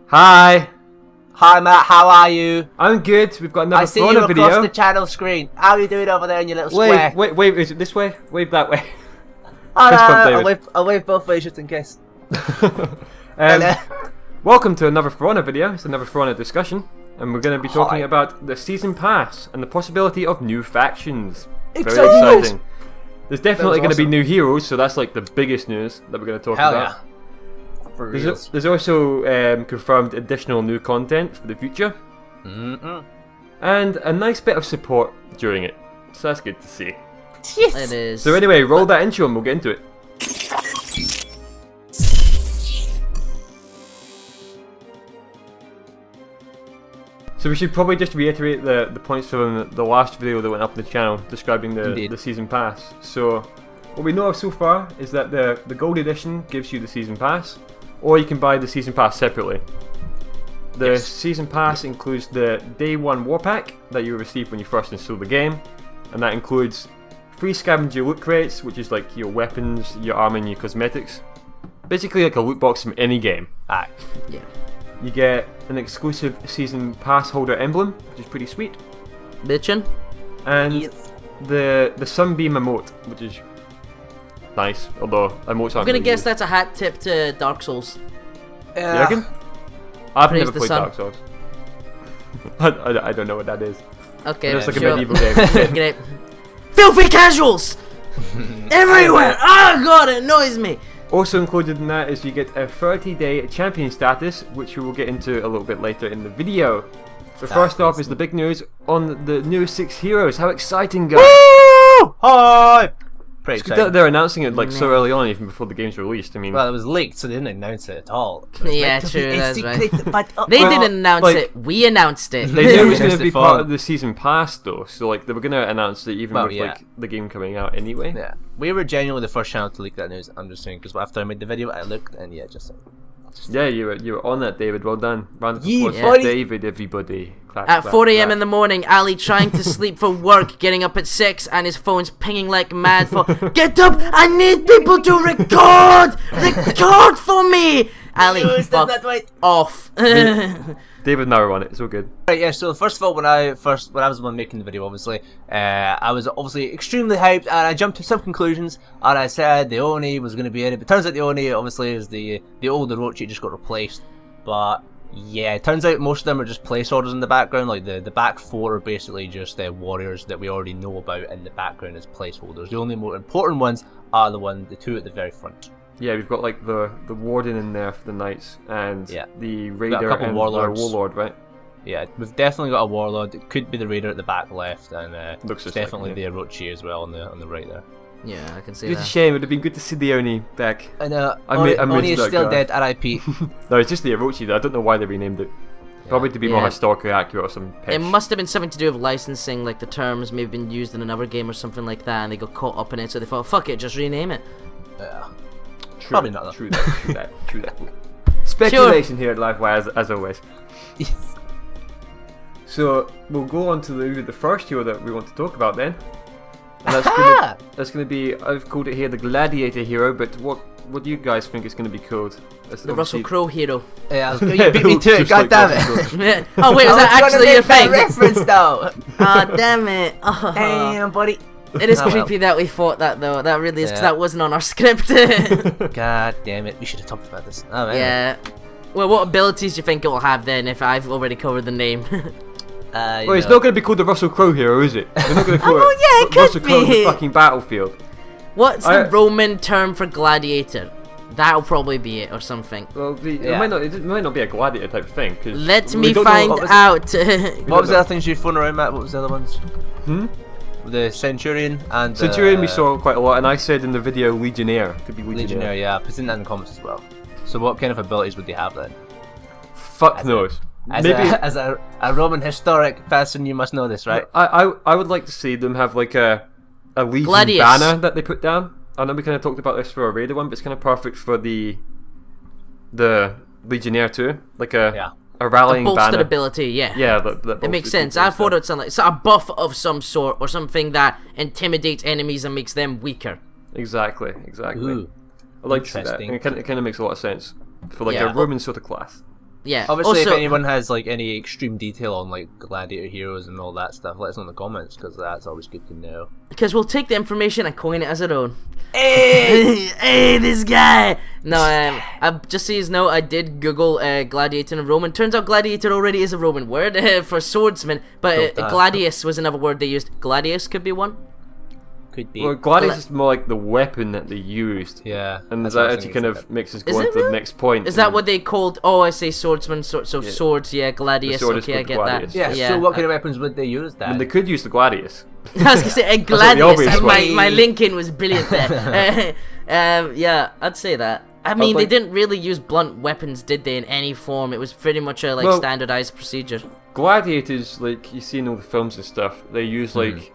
Hi! Hi Matt, how are you? I'm good. We've got another I see you Corona across video. the channel screen. How are you doing over there in your little square? Wave. Is it this way? Wave that way. Oh, Fist bump, no, David. I'll wave both ways just in case. um, welcome to another For Honor video. It's another For Honor discussion. And we're going to be talking Hi. about the Season Pass and the possibility of new factions. Exciting Very news! exciting. There's definitely going to be new heroes, so that's like the biggest news that we're going to talk Hell about. yeah. For reals. There's also confirmed additional new content for the future. And a nice bit of support during it. So that's good to see. Yes. It is. So anyway, roll that intro and we'll get into it. So we should probably just reiterate the points from the last video that went up on the channel describing the Season Pass. So what we know of so far is that the Gold Edition gives you the Season Pass, or you can buy the Season Pass separately. The Season Pass includes the Day 1 War Pack that you receive when you first install the game, and that includes free scavenger loot crates, which is like your weapons, your armor, and your cosmetics. Basically like a loot box from any game. Aye. Yeah. You get an exclusive Season Pass holder emblem, which is pretty sweet, Bitchin'. and Yes. the Sunbeam emote, which is nice, although emotes aren't I'm gonna really guess used. that's a hat tip to Dark Souls. You reckon? I've Praise never the played sun. Dark Souls. I don't know what that is. Okay, It's like a sure. medieval game. Great. Filthy casuals! Everywhere! Oh god, it annoys me! Also included in that is you get a 30-day champion status, which we will get into a little bit later in the video. But first off is the big news on the new 6 heroes. How exciting, guys! Woo! Hi! Pretty It's good that exciting. they're announcing it like so early on, even before the game's released. I mean, Well, it was leaked, so they didn't announce it at all. Yeah, true, that's right. But, They Well, didn't announce like, it, we announced it. they knew it was going to Announced be it part for- of the season pass, though. So like they were going to announce it even Well, with yeah. like the game coming out anyway. yeah, we were genuinely the first channel to leak that news. I'm just saying, because after I made the video, I looked, and yeah, just saying. Yeah, you were on that, David. Well done. Round of Yeah, applause for buddy. David, everybody. Clap, At clap, 4 a.m. clap. in the morning, Ali trying to sleep for work, getting up at 6, and his phone's pinging like mad for get up! I need people to record! Record for me! Ali, fuck off. David and I were on it. It's all good. Right, yeah. So first of all, when I was the one making the video, obviously, I was obviously extremely hyped, and I jumped to some conclusions, and I said the Oni was going to be in it. But turns out the Oni obviously is the older Orochi just got replaced. But yeah, it turns out most of them are just placeholders in the background. Like the back 4 are basically just warriors that we already know about in the background as placeholders. The only more important ones are the 2 at the very front. Yeah, we've got like the warden in there for the knights and Yeah. the got a raider couple and warlords. the warlord, right? Yeah, we've definitely got a warlord. It could be the raider at the back left, and Looks it's just like definitely him, the Orochi as well on the right there. Yeah, I can see It's a that. shame. It would have been good to see the Oni back. And I Oni missed is that still guy. dead. R.I.P. No, it's just the Orochi though. I don't know why they renamed it. Probably to be more Yeah. historically accurate or some pish. It must have been something to do with licensing, like the terms may have been used in another game or something like that, and they got caught up in it, so they thought, fuck it, just rename it. Yeah. True, Probably not, though. True that. True that. Speculation here at Livewire as always. Yes. So we'll go on to the first hero that we want to talk about then. And that's gonna be, I've called it here the Gladiator hero, but what do you guys think it's gonna be called? That's The Russell obviously- Crowe hero. Yeah, you beat me to it. Just God like damn Russell it. Crowe. Oh wait, was that actually your thing? reference though. Oh damn it. Oh. Damn, buddy. It is Oh, well. creepy that we thought that though. That really is, because Yeah. that wasn't on our script. God damn it. We should have talked about this. Oh, man. Yeah. Well, what abilities do you think it will have then if I've already covered the name? Well, it's not gonna be called the Russell Crowe hero, is it? We're not gonna call Oh, it yeah, it could Russell Crowe in be. the fucking battlefield. What's I- the Roman term for gladiator? That'll probably be it or something. Well, Yeah. it might not be a gladiator type thing. 'Cause Let we me don't know find what was- out. What was the other things you phoned around, Matt? What was the other ones? Hmm? The Centurion and Centurion we saw quite a lot, and I said in the video Legionnaire. Could be Legionnaire. Legionnaire, yeah. Put in that in the comments as well. So what kind of abilities would they have then? Fuck knows. As, Maybe as a Roman historic person, you must know this, right? I would like to see them have like a Legion Gladius. banner that they put down. I know we kind of talked about this for a Raider one, but it's kind of perfect for the Legionnaire too. Like a rallying Bolstered banner. ability, yeah. Yeah, that It makes bolsters sense. people I and thought stuff. it would sound like it's a buff of some sort or something that intimidates enemies and makes them weaker. Exactly. Ooh. I like to see that. Interesting. And it kind of makes a lot of sense for like Yeah. a Roman sort of class. Yeah. Obviously, also, if anyone has like any extreme detail on like gladiator heroes and all that stuff, let us know in the comments because that's always good to know. because we'll take the information and coin it as our own. Hey, hey, this guy. No, just so you know, I did Google gladiator and Roman. Turns out gladiator already is a Roman word for swordsman, but gladius was another word they used. Gladius could be one. Could be. Well, gladius is more like the weapon that they used. Yeah. And that actually kind of makes us go on to the next point. Is that what they called? Oh, I say swordsman. So swords. Yeah, gladius. Okay, I get gladius. that. Yeah. So what kind of weapons would they use then? I mean, they could use the gladius. I was gonna say a gladius. And my linking was brilliant there. Yeah, I'd say that. I mean, they didn't really use blunt weapons, did they? In any form, it was pretty much a standardized procedure. Gladiators, like you see in all the films and stuff, they use like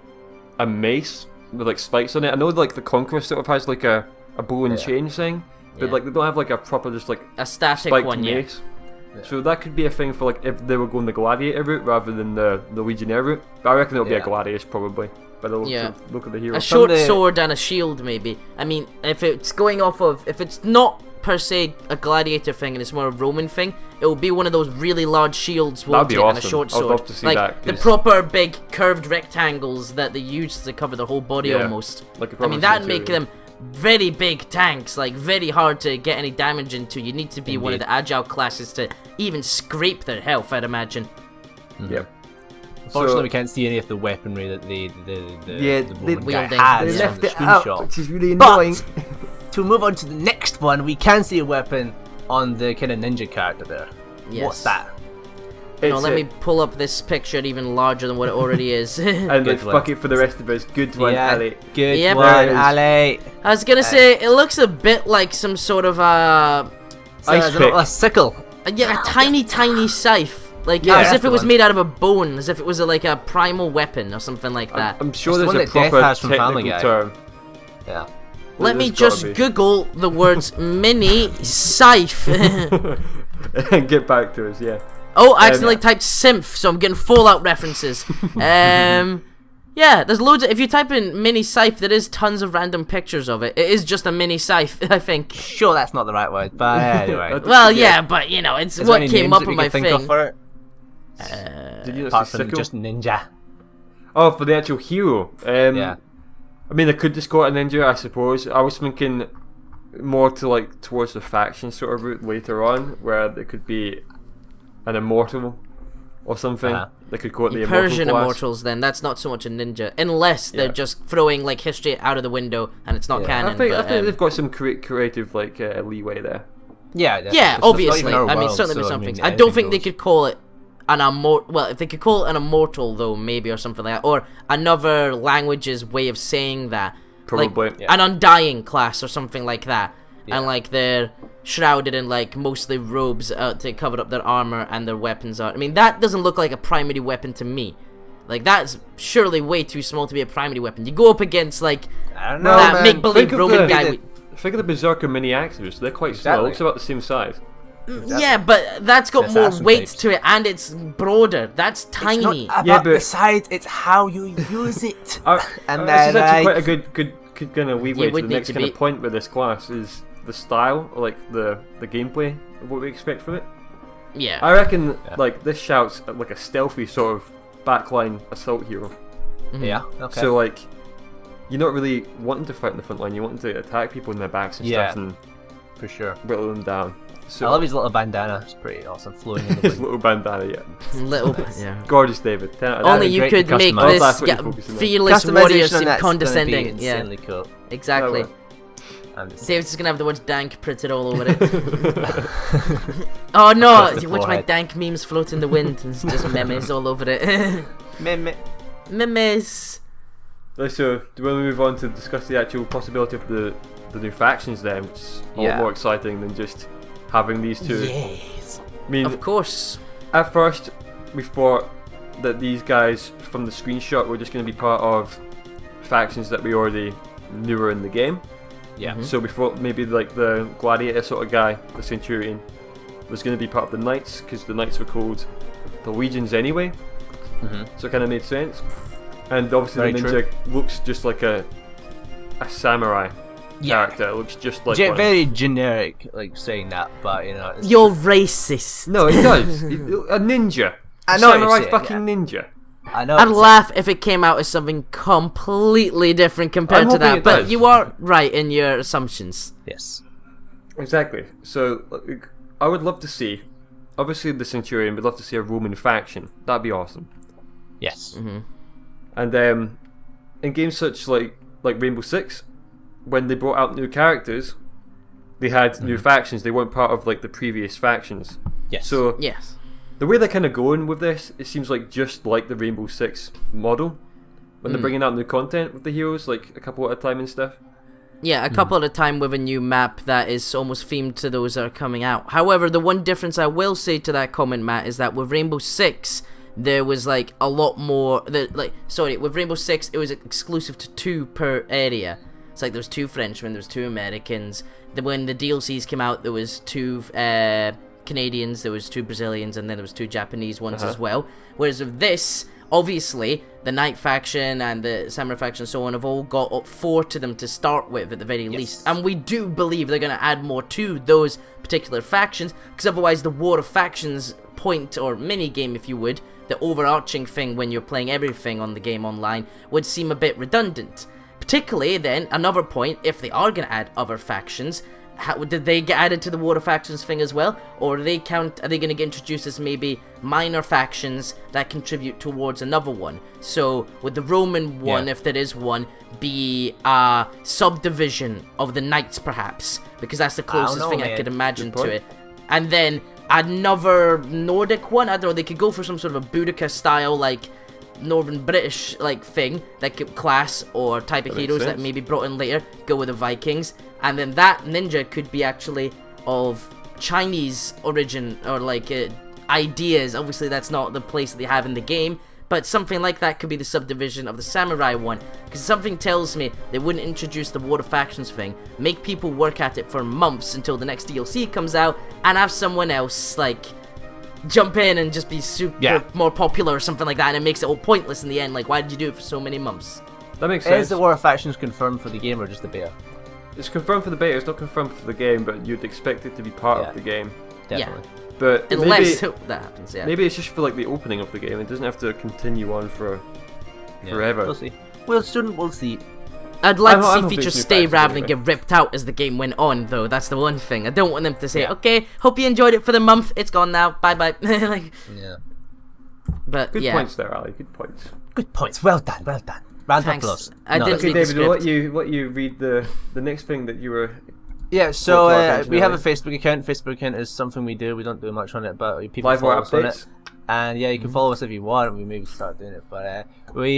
a mace with like spikes on it. I know like the Conqueror sort of has like a ball and chain thing, but like they don't have like a proper just like a static spiked one. Mace. Yeah. So that could be a thing for like if they were going the gladiator route rather than the Legionnaire route. But I reckon it'll be a gladius probably. By the look of the hero. A short sword and a shield maybe. I mean, if it's going off of, if it's not per se a gladiator thing and it's more a Roman thing, it will be one of those really large shields, won't it, and a short sword. I'd love to see like that, the proper big curved rectangles that they use to cover the whole body almost. Like I mean, that'd make them very big tanks, like very hard to get any damage into. You need to be one of the agile classes to even scrape their health, I'd imagine. Yeah. Unfortunately, we can't see any of the weaponry that the Roman guy wielding. has They left on the it out, screenshot. which is really annoying. But to move on to the next one, we can see a weapon on the kind of ninja character there. Yes. What's that? No, let me pull up this picture even larger than what it already is. And then fuck it for the rest of us. Good one, Ali. Good one, Ali. I was gonna say, it looks a bit like some sort of ice pick. A sickle. Yeah, a tiny scythe. Like, as if it was made out of a bone, as if it was like a primal weapon or something like that. I'm sure there's a proper technical term. Yeah. Let me just Google the words mini scythe. And get back to us, yeah. Oh, I accidentally typed Symph, so I'm getting Fallout references. Yeah, there's loads of, if you type in mini scythe, there is tons of random pictures of it. It is just a mini scythe, I think. Sure, that's not the right word, but anyway. Well, yeah, but you know, it's what came up on my thing. Did you apart from just ninja. Oh, for the actual hero. Yeah. I mean, I could just go to ninja, I suppose. I was thinking more to like towards the faction sort of route later on, where there could be an immortal or something. They could call it the Persian immortal immortals. Then that's not so much a ninja, unless they're just throwing like history out of the window and it's not canon. I think they've got some creative like leeway there. Yeah, obviously. I mean, certainly with some things. I don't think they could call it an immortal. Well, if they could call it an immortal, though, maybe, or something like that, or another language's way of saying that, probably like an undying class or something like that, and like they're shrouded in like mostly robes to cover up their armor and their weapons are. I mean, that doesn't look like a primary weapon to me. Like, that's surely way too small to be a primary weapon. You go up against like that make-believe Roman guy. Think of the Berserker mini axes. They're quite small. It looks about the same size. Exactly. Yeah, but that's got more weight to it, and it's broader. That's tiny. It's not about the size; it's how you use it. And this is actually quite a good kind of leeway to the next kind of point with this class is the style, or like the gameplay of what we expect from it. Yeah. I reckon like this shouts at like a stealthy sort of backline assault hero. Yeah. Okay. So like, you're not really wanting to fight in the front line. You're wanting to attack people in their backs and stuff, and for sure whittle them down. So I love his little bandana. It's pretty awesome, flowing in the his little bandana, gorgeous, David. Only you could make this fearless warrior seem condescending. Insanely cool. Exactly. David's just gonna have the words dank printed all over it. Oh no! Watch my dank memes float in the wind. There's just memes all over it. Memes. So, do we want to move on to discuss the actual possibility of the new factions then, which is a lot more exciting than just having these two? Yes. I mean, of course. At first, we thought that these guys from the screenshot were just going to be part of factions that we already knew were in the game. Yeah. So we thought maybe like the gladiator sort of guy, the centurion, was going to be part of the knights because the knights were called the legions anyway. So it kind of made sense. And obviously the ninja looks just like a samurai character. It looks just like very generic, like saying that, but you know. You're racist. No, it does. A ninja. I know. Samurai fucking ninja. I know. I'd laugh if it came out as something completely different compared to that. But you are right in your assumptions. Yes. Exactly. So I would love to see. Obviously, the Centurion would love to see a Roman faction. That'd be awesome. Yes. Mm-hmm. And in games such like Rainbow Six, when they brought out new characters, they had new factions. They weren't part of like the previous factions. Yes. So Yes. the way they're kind of going with this, it seems like just like the Rainbow Six model, when they're bringing out new content with the heroes, like a couple at a time and stuff. Yeah, a couple at a time with a new map that is almost themed to those that are coming out. However, the one difference I will say to that comment, Matt, is that with Rainbow Six, there was like a lot more. With Rainbow Six, it was exclusive to 2 per area. It's like there was 2 Frenchmen, there was 2 Americans. When the DLCs came out, there was 2 Canadians, there was 2 Brazilians, and then there was 2 Japanese ones as well. Whereas with this, obviously, the Knight faction and the Samurai faction and so on have all got up 4 to them to start with at the very least. And we do believe they're going to add more to those particular factions, because otherwise the War of Factions point, or mini-game if you would, the overarching thing when you're playing everything on the game online, would seem a bit redundant. Particularly then, another point, if they are going to add other factions, did they get added to the War of Factions thing as well? Or are they going to get introduced as maybe minor factions that contribute towards another one? So, would the Roman one, if there is one, be a subdivision of the Knights perhaps? Because that's the closest thing I could imagine to it. And then another Nordic one? I don't know, they could go for some sort of a Boudica style, like, Northern British like thing, like class or type of heroes that may be brought in later, go with the Vikings, and then that ninja could be actually of Chinese origin or like ideas. Obviously that's not the place that they have in the game, but something like that could be the subdivision of the samurai one, because something tells me they wouldn't introduce the War of Factions thing, make people work at it for months until the next DLC comes out, and have someone else like jump in and just be super more popular or something like that, and it makes it all pointless in the end. Like, why did you do it for so many months? That makes sense. Is the War of Factions confirmed for the game or just the beta? It's confirmed for the beta. It's not confirmed for the game, but you'd expect it to be part of the game. Definitely. Yeah. But unless that happens, maybe it's just for like the opening of the game. It doesn't have to continue on for forever. We'll see. We'll see. I'd like to see features stay rather than get ripped out as the game went on, though. That's the one thing. I don't want them to say, okay, hope you enjoyed it for the month. It's gone now. Bye-bye. But, Good points there, Ali. Good points. Good points. Well done. Round of applause. I did read David, the we'll let you read the next thing that you were... Yeah, so we have a Facebook account. Facebook account is something we do. We don't do much on it, but people follow us on it. And yeah, you can follow us if you want. We maybe start doing it, but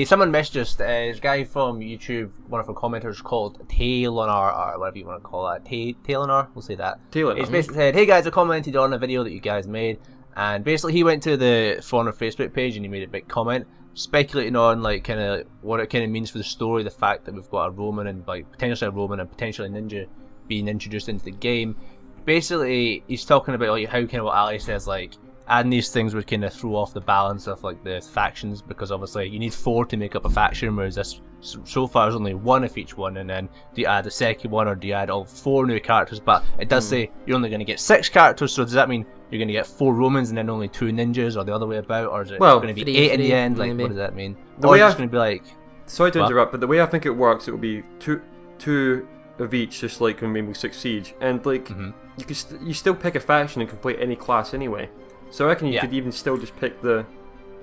someone messaged us. There's a guy from YouTube, one of our commenters, called Tailonar, or whatever you want to call that. Tailonar, we'll say that. Tailonar. He's basically said, "Hey guys, I commented on a video that you guys made," and basically he went to the For Honor Facebook page and he made a big comment, speculating on like kind of what it kind of means for the story, the fact that we've got a Roman and like potentially a Roman and potentially a ninja being introduced into the game. Basically, he's talking about like how kind of what Ali says, like, adding these things would kind of throw off the balance of like the factions, because obviously you need 4 to make up a faction, whereas this so far is only 1 of each one. And then do you add the second one, or do you add all 4 new characters? But it does say you're only going to get 6 characters, so does that mean you're going to get 4 Romans and then only 2 ninjas, or the other way about, or is it going to be 8 in the end? Like, what does that mean? The way it's going to be like, sorry to interrupt, but the way I think it works, it will be two of each, just like in Rainbow Six Siege, and like you still pick a faction and can play any class anyway. So I reckon you could even still just pick the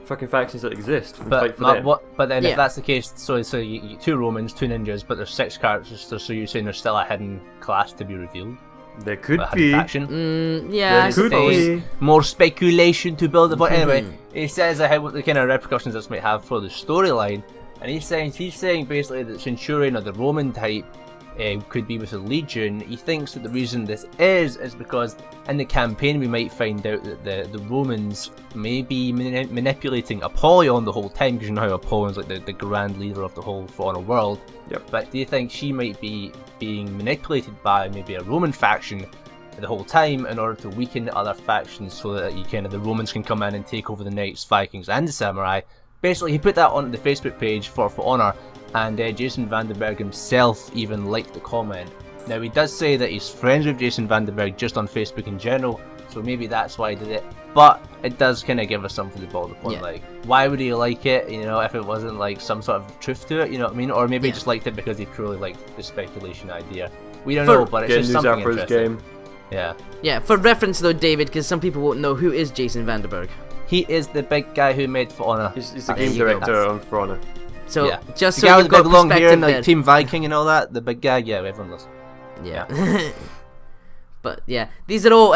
fucking factions that exist and fight for them. But then if that's the case, so you get 2 Romans, 2 ninjas, but there's 6 characters, so you're saying there's still a hidden class to be revealed? There could be. Faction? Yeah, there could be. More speculation to build upon. Anyway, he says what the kind of repercussions this might have for the storyline, and he's saying basically that Centurion, or the Roman type, could be with the Legion. He thinks that the reason this is because in the campaign we might find out that the Romans may be manipulating Apollyon the whole time, because you know how Apollon's like the grand leader of the whole For Honor world. Yep. But do you think she might be being manipulated by maybe a Roman faction the whole time in order to weaken the other factions, so that the Romans can come in and take over the Knights, Vikings and the Samurai? Basically, he put that on the Facebook page for Honor, and Jason Vandenberg himself even liked the comment. Now he does say that he's friends with Jason Vandenberg just on Facebook in general, so maybe that's why he did it. But it does kind of give us something to ball the point. Like, why would he like it? You know, if it wasn't like some sort of truth to it, you know what I mean? Or maybe he just liked it because he truly liked the speculation idea. We don't know, but it's just something interesting. Yeah. Yeah. For reference though, David, because some people won't know, who is Jason Vandenberg? He is the big guy who made For Honor. He's the game director on For Honor. So just the so guy you've with the got big long hair and like there. Team Viking and all that. The big guy. Yeah, everyone knows. Yeah. But yeah, these are all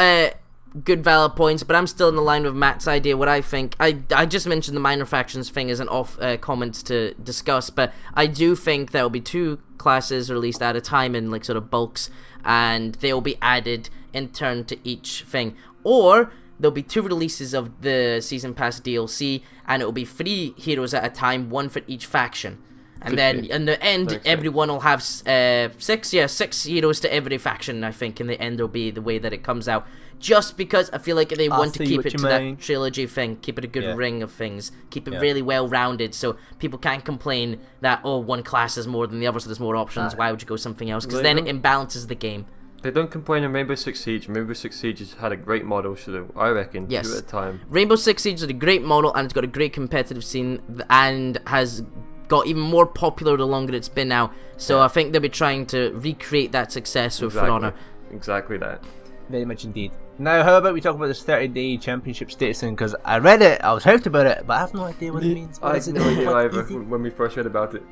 good valid points, but I'm still in the line with Matt's idea. What I think, I just mentioned the minor factions thing as an off comments to discuss, but I do think there will be 2 classes released at a time in like sort of bulks, and they'll be added in turn to each thing. Or there'll be 2 releases of the Season Pass DLC, and it'll be 3 heroes at a time, 1 for each faction. And then in the end, everyone will have 6 heroes to every faction. I think in the end will be the way that it comes out. Just because I feel like they want to keep it to that trilogy thing, keep it a good ring of things, keep it really well rounded, so people can't complain that one class is more than the other, so there's more options. Why would you go something else? Because then it imbalances the game. They don't complain on Rainbow Six Siege. Rainbow Six Siege has had a great model, so I reckon 2 at a time. Rainbow Six Siege is a great model, and it's got a great competitive scene, and has got even more popular the longer it's been now. So I think they'll be trying to recreate that success with For Honor. Exactly that. Very much indeed. Now, how about we talk about this 30-day championship status thing? Because I read it, I was hyped about it, but I have no idea what it means. I had no idea either when we first read about it.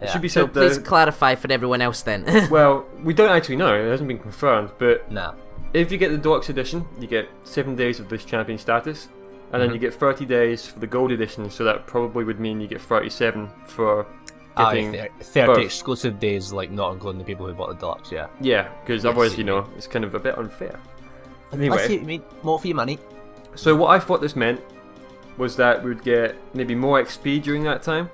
It should be so said, please clarify for everyone else then. Well, we don't actually know. It hasn't been confirmed, but no. If you get the Deluxe Edition, you get 7 days of this champion status, and then you get 30 days for the Gold Edition, so that probably would mean you get 37 for getting 30 both. exclusive days, like not including the people who bought the Deluxe, Yeah, because otherwise, you know, it's kind of a bit unfair. Anyway, I see what you mean. More for your money. So what I thought this meant was that we would get maybe more XP during that time,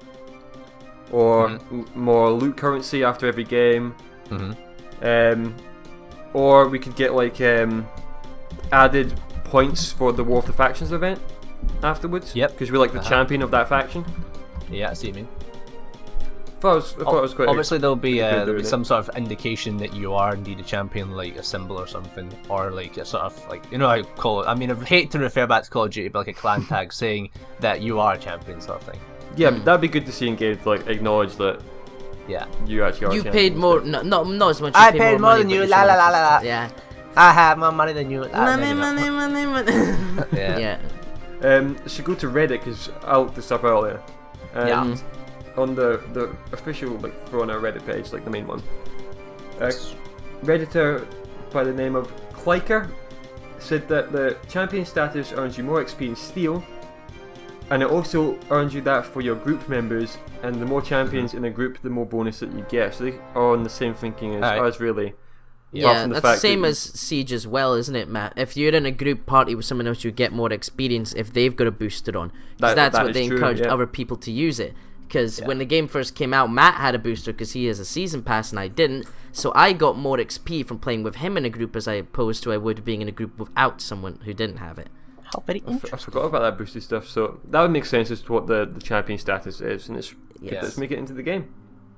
or more loot currency after every game, or we could get like added points for the War of the Factions event afterwards. Yep. Because we're like the champion of that faction. Yeah, I see what you mean. I thought it was quite. Obviously, there'll be some sort of indication that you are indeed a champion, like a symbol or something, or like a sort of like, you know, I call it. I mean, I hate to refer back to Call of Duty, but like a clan tag saying that you are a champion, sort of thing. Yeah, that'd be good to see in games, like acknowledge that. Yeah. You actually are. You paid more, not as much. I paid more than you. La la la la. Yeah. I have more money than you. Money. Yeah. Should go to Reddit because I looked this up earlier. On the official like For Honor Reddit page, like the main one, Redditor by the name of Kliker said that the champion status earns you more XP in Steel, and it also earns you that for your group members, and the more champions in a group, the more bonus that you get. So they are on the same thinking as us, really. Yeah, that's the same as Siege as well, isn't it, Matt? If you're in a group party with someone else, you get more experience if they've got a booster on. Because that's what they encouraged other people to use it. Because when the game first came out, Matt had a booster because he has a season pass and I didn't. So I got more XP from playing with him in a group as opposed to I would being in a group without someone who didn't have it. How very interesting. I forgot about that boosted stuff, so that would make sense as to what the champion status is, and let's make it into the game.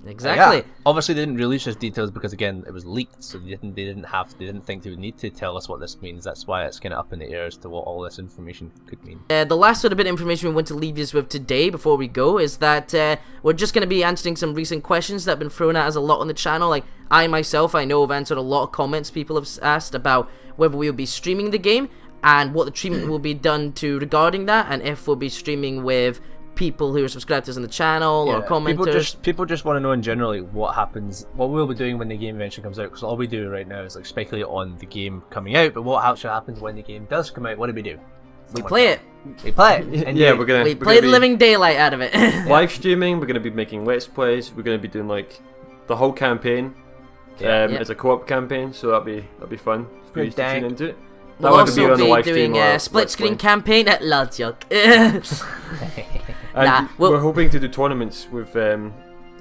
Exactly. Yeah. Obviously, they didn't release those details because again, it was leaked, so they didn't think they would need to tell us what this means. That's why it's kind of up in the air as to what all this information could mean. The last sort of bit of information we want to leave you with today before we go is that we're just going to be answering some recent questions that have been thrown at us a lot on the channel. Like I myself, I know have answered a lot of comments people have asked about whether we'll be streaming the game and what the treatment will be done to regarding that, and if we'll be streaming with people who are subscribed to us on the channel or commenters. People just want to know in general like, what happens, what we'll be doing when the game eventually comes out, because all we do right now is like speculate on the game coming out, but what actually happens when the game does come out? What do we do? We play it. We play it. And yeah, we play the living daylight out of it. Live streaming, we're going to be making let's plays, we're going to be doing like the whole campaign as a co-op campaign, so that'll be fun for you to tune into it. We'll also be doing a split screen campaign at Ladsjuk. And we're hoping to do tournaments with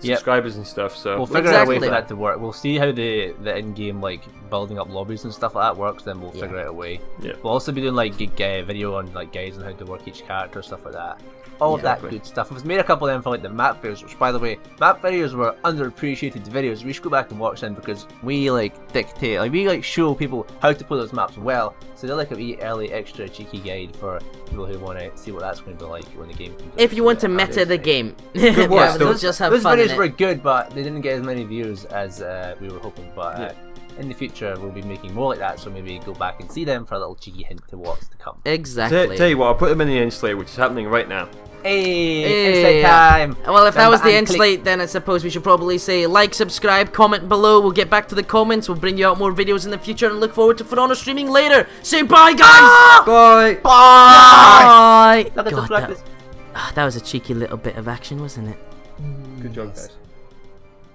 subscribers and stuff. So we'll figure out a way for that to work. We'll see how the in-game like building up lobbies and stuff like that works. Then we'll figure out a way. Yeah. We'll also be doing like video on like guides on how to work each character, stuff like that. All of that good stuff. We've made a couple of them for like the map videos, which by the way, map videos were underappreciated videos. We should go back and watch them because we like dictate, like we like show people how to play those maps well. So they're like a wee early extra cheeky guide for people who want to see what that's going to be like when the game comes out. If you want to meta the game. Good work, those just have those fun videos were good, but they didn't get as many views as we were hoping. But in the future, we'll be making more like that, so maybe go back and see them for a little cheeky hint to what's to come. Exactly. Tell you what, I'll put them in the end slate, which is happening right now. Hey, time. Well, if that was the end slate, then I suppose we should probably say like, subscribe, comment below. We'll get back to the comments. We'll bring you out more videos in the future and look forward to For Honor streaming later. Say bye, guys! Bye! Bye! Bye! God, that was a cheeky little bit of action, wasn't it? Good job, guys.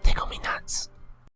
Tickle me now.